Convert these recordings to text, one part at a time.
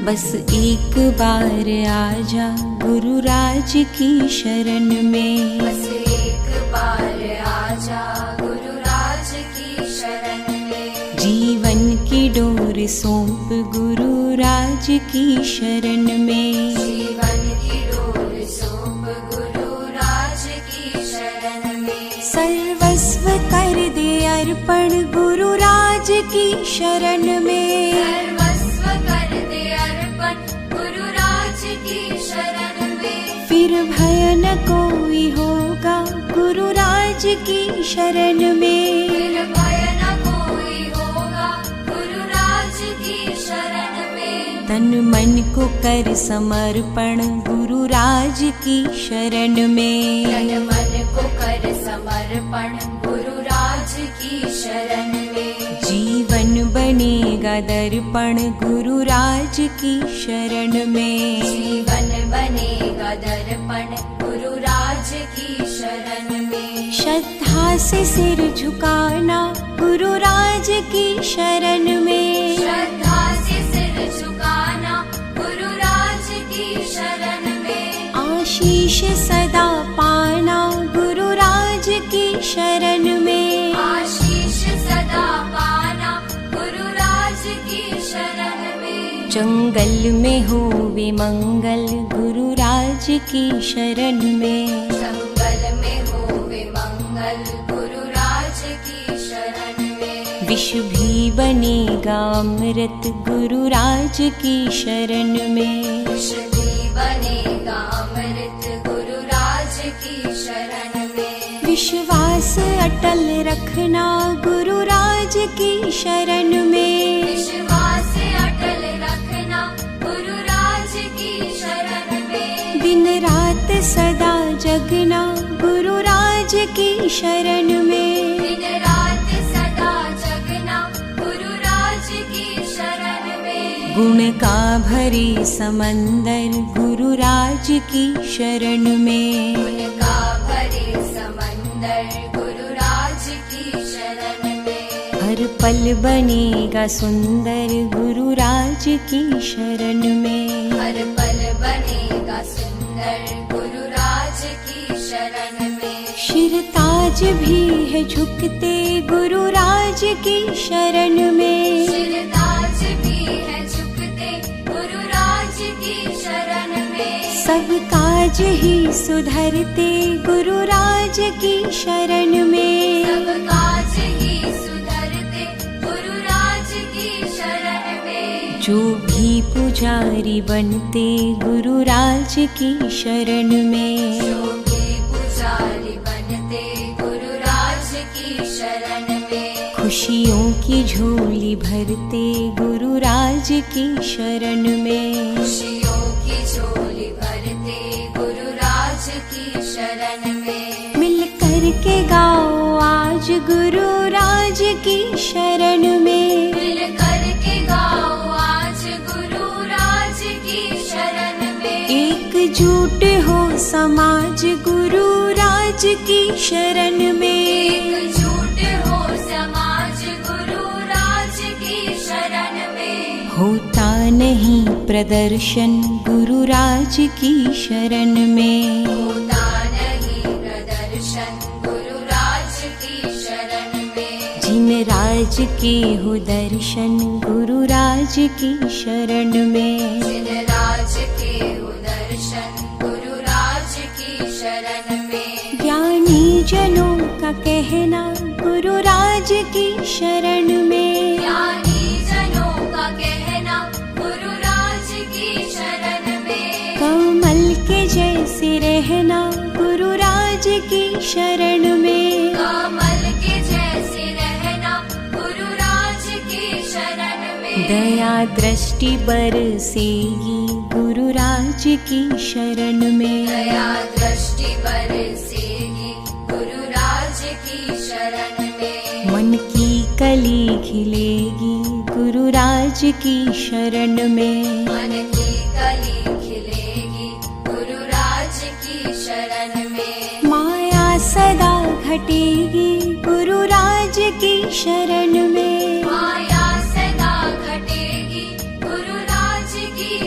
बस एक बार आजा गुरु राज की शरण में। बस एक बार आजा गुरु राज की शरण में। जीवन की डोर सौंप गुरु राज की शरण में। जीवन की डोर सौंप गुरु राज की शरण में। सर्वस्व कर दे अर्पण गुरु राज की शरण में। सर्वस्व कर दे अर्पण गुरु राज की शरण में। फिर भय न कोई होगा गुरु राज की शरण में। फिर भय न कोई होगा गुरु राज की शरण में। तन मन को कर समर्पण गुरु राज की शरण में। तन मन को कर समर्पण गुरु राज की शरण में। जीवन बनेगा दर्पण गुरु राज की शरण में। जीवन बनेगा दर्पण गुरु राज की शरण में। श्रद्धा से सिर झुकाना गुरु राज की शरण में। श्रद्धा से सिर झुकाना गुरु राज की शरण में। आशीष सदा पाना गुरु राज की शरण में। आशीष सदा पाना गुरु राज की शरण में। जंगल में होवे मंगल गुरु राज की शरण में। जंगल में होवे मंगल गुरु राज की शरण में। विष भी बनेगा अमृत गुरु राज की शरण में। विष भी बनेगा अमृत गुरु राज की शरण में। विश्वास अटल रखना गुरु राज की शरण में। विश्वास अटल रखना गुरु राज की शरण में। दिन रात सदा जगना गुरु राज की शरण में। दिन रात सदा जगना गुरु राज की शरण में। गुण का भरे समंदर गुरु राज की शरण में। उनका भरे समंदर गुरु राज की शरण में। हर पल बनेगा सुंदर गुरु राज की शरण में। हर पल बनेगा सुंदर गुरु राज की शरण में। शिर ताज भी है झुकते गुरु राज की शरण में। सिर ताज भी है झुकते गुरु राज की शरण में। सब काज ही सुधरते गुरु राज की शरण में। सब काज ही सुधरते गुरु राज की शरण में। जो भी पुजारी बनते गुरु राज की शरण में। जो भी पुजारी बनते गुरु राज की शरण में। खुशियों की झोली भरते गुरु राज की शरण में। खुशियों की झोली भरते गुरु राज की शरण में। मिल कर के गाओ आज गुरु राज की शरण में। मिल कर के गाओ आज गुरु राज की शरण में। एकजुट हो समाज गुरु राज की शरण में। एकजुट हो समाज गुरु राज की शरण में। होता नहीं प्रदर्शन गुरु राज की शरण में। होता नहीं प्रदर्शन गुरु राज की शरण में। जिन राज के हो दर्शन गुरु राज की शरण में। जिन राज के हो दर्शन गुरु राज की शरण में। ज्ञानी जनों का कहना गुरु राज की शरण में। ज्ञानी जनों का कहना गुरु राज की शरण में। कमल के जैसे रहना गुरु राज की शरण में। कमल के जैसे रहना गुरु राज की शरण में। दया दृष्टि बरसेगी गुरु राज की शरण में। दया दृष्टि बरसेगी गुरु राज की शरण में। मन की कली खिलेगी गुरु राज की शरण में। मन की कली खिलेगी गुरु राज की शरण में। माया सदा घटेगी गुरु राज की शरण में। माया सदा घटेगी गुरु राज की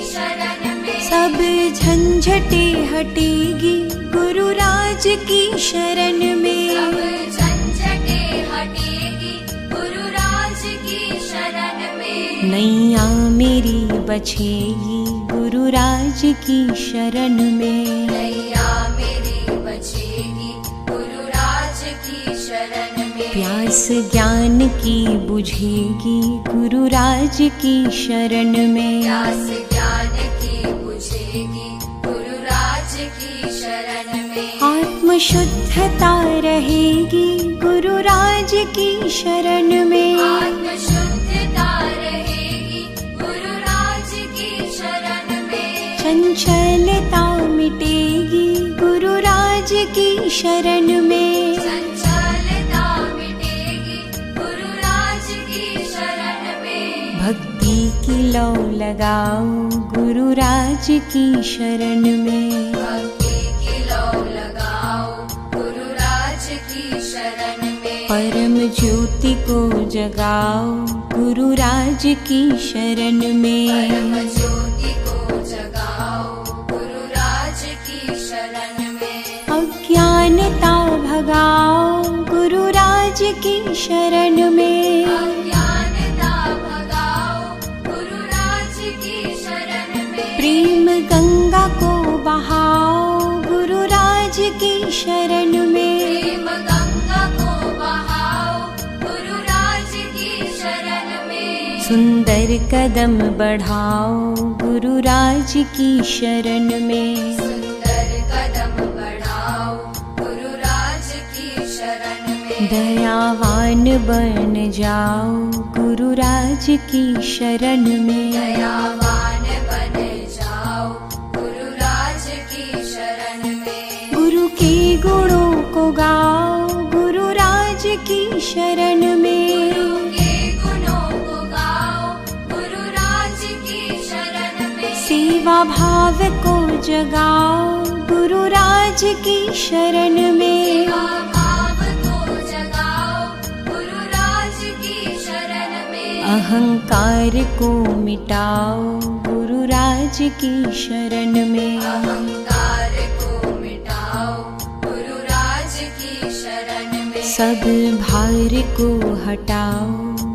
झंझटे हटेगी गुरु राज की शरण में। सब झंझटे हटेगी गुरु राज की शरण में। नैया मेरी बचेगी गुरु राज की शरण में। नैया मेरी बचेगी गुरु राज की शरण में। प्यास ज्ञान की बुझेगी गुरु राज की शरण में। प्यास ज्ञान की बुझेगी गुरु राज की शरण में। आत्म शुद्धता रहेगी गुरु राज की शरण में। आत्म शुद्धता रहेगी गुरु राज की शरण में। चंचलता मिटेगी गुरु राज की शरण में। चंचलता मिटेगी गुरु राज की शरण में। भक्ति की लौ लगाओ गुरु राज की शरण में। भक्ति की लौ लगाओ गुरु राज की शरण में। परम ज्योति को जगाओ गुरु राज की शरण में। परम ज्योति को जगाओ गुरु राज की शरण में। अज्ञानता भगाओ गुरु राज की शरण में। अज्ञानता भगाओ गुरु राज की शरण में। प्रेम गंगा को बहाओ गुरु राज की शरण में। प्रेम गंगा को बहाओ गुरु राज की शरण में। सुंदर कदम बढ़ाओ गुरु राज की शरण में। सुंदर कदम बढ़ाओ गुरु राज की शरण में। दयावान बन जाओ गुरु राज की शरण में। दयावान बन जाओ गुरु राज की शरण में। गुरु के गुणों को गाओ गुरु राज की शरण में। गुरु के गुणों को गाओ गुरु राज की शरण में। सेवा भाव को जगाओ गुरु राज की शरण में। सेवा भाव को जगाओ गुरु राज की शरण में। अहंकार को मिटाओ गुरु राज की शरण में। अहंकार को मिटाओ गुरु राज की शरण में। सब भार को हटाओ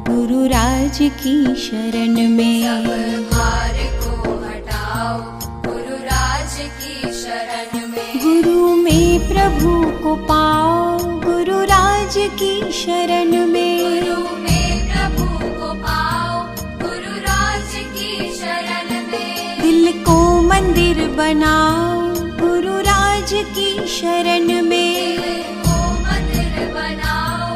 गुरु राज की शरण में। सब भार को हटाओ गुरु राज की शरण में। गुरु में प्रभु को पाओ गुरु राज की शरण में। गुरु में प्रभु को पाओ गुरु राज की शरण में। दिल को मंदिर बनाओ गुरु राज की शरण में। दिल को मंदिर बनाओ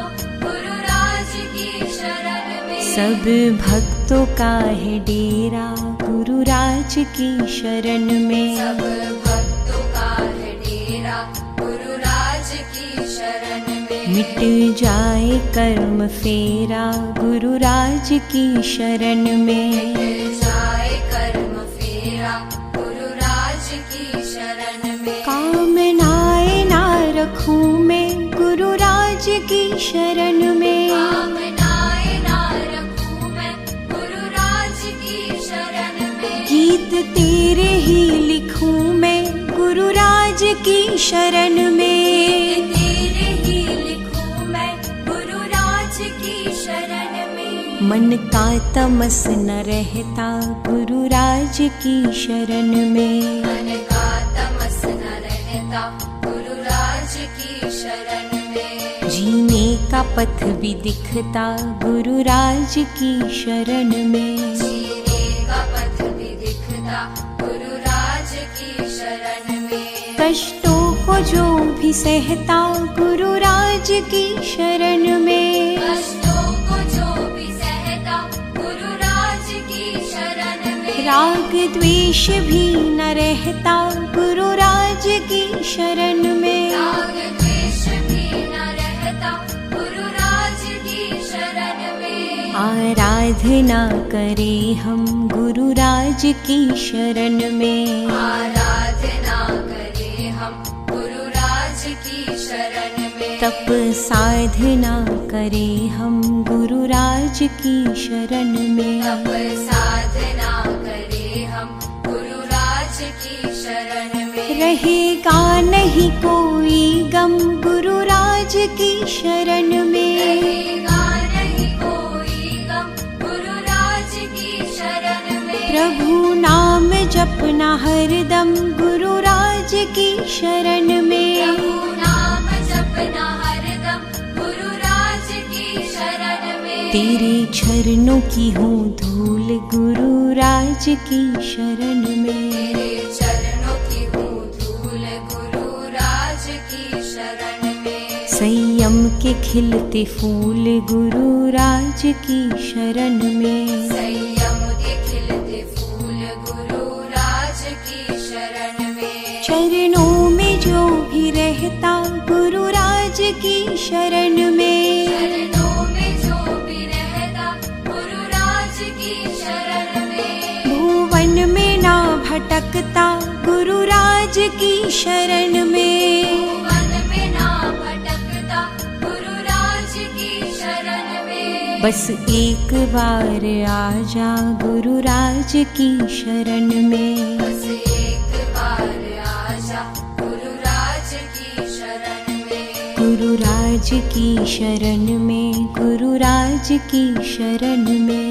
गुरु राज की शरण में। सब भक्तों का है डेरा गुरु राज की शरण में। सब भक्तों का है डेरा गुरु राज की शरण में। मिट जाए कर्म फेरा गुरु राज की शरण में। मिट जाए कर्म फेरा गुरु राज की शरण में। कामनाएं ना रखूं मैं गुरु राज की शरण में। कामनाएं ना रखूं मैं गुरु राज की शरण में। गीत तेरे ही लिखूं मैं गुरु राज की शरण में। तेरे ही लिखूं मैं गुरु राज की शरण में। मन का तमस न रहता गुरु राज की शरण में। मन का तमस न रहता गुरु राज की शरण में। जीने का पथ भी दिखता गुरु राज की शरण में। जीने का पथ भी दिखता गुरु राज की शरण में। कष्टों को जो भी सहता गुरु राज की शरण में। कष्टों को जो भी सहता गुरु राज की शरण में। राग द्वेष भी न रहता गुरु राज की शरण में। राग द्वेष भी न रहता गुरु राज की शरण में। आराधना करे हम गुरु राज की शरण में। आराधना करे हम गुरु राज की शरण में। तप साधना करे हम गुरु राज की शरण में। तप साधना करे हम गुरु राज की शरण में। रहेगा नहीं कोई गम गुरु राज की शरण में। रहेगा नहीं कोई गम गुरु राज की शरण में। प्रभु नाम जपना हरदम गुरु राज की शरण में। प्रभु नाम जपना हरदम गुरु राज की शरण में। तेरे चरणों की हूँ धूल गुरु राज की शरण में। तेरे चरणों की हूँ धूल गुरु राज की शरण में। संयम के खिलते फूल गुरु राज की शरण में। संयम के खिलते फूल गुरु राज की शरण में। चरणों में जो भी रहता गुरु राज की शरण में। चरणों में जो भी रहता गुरु राज की शरण में। भुवन में ना भटकता गुरु राज की शरण में। भुवन में ना भटकता गुरु राज की शरण में। बस एक बार आजा गुरु राज की शरण में। बस एक बार आजा गुरु राज की शरण में। गुरु राज की शरण में। गुरु राज की शरण में।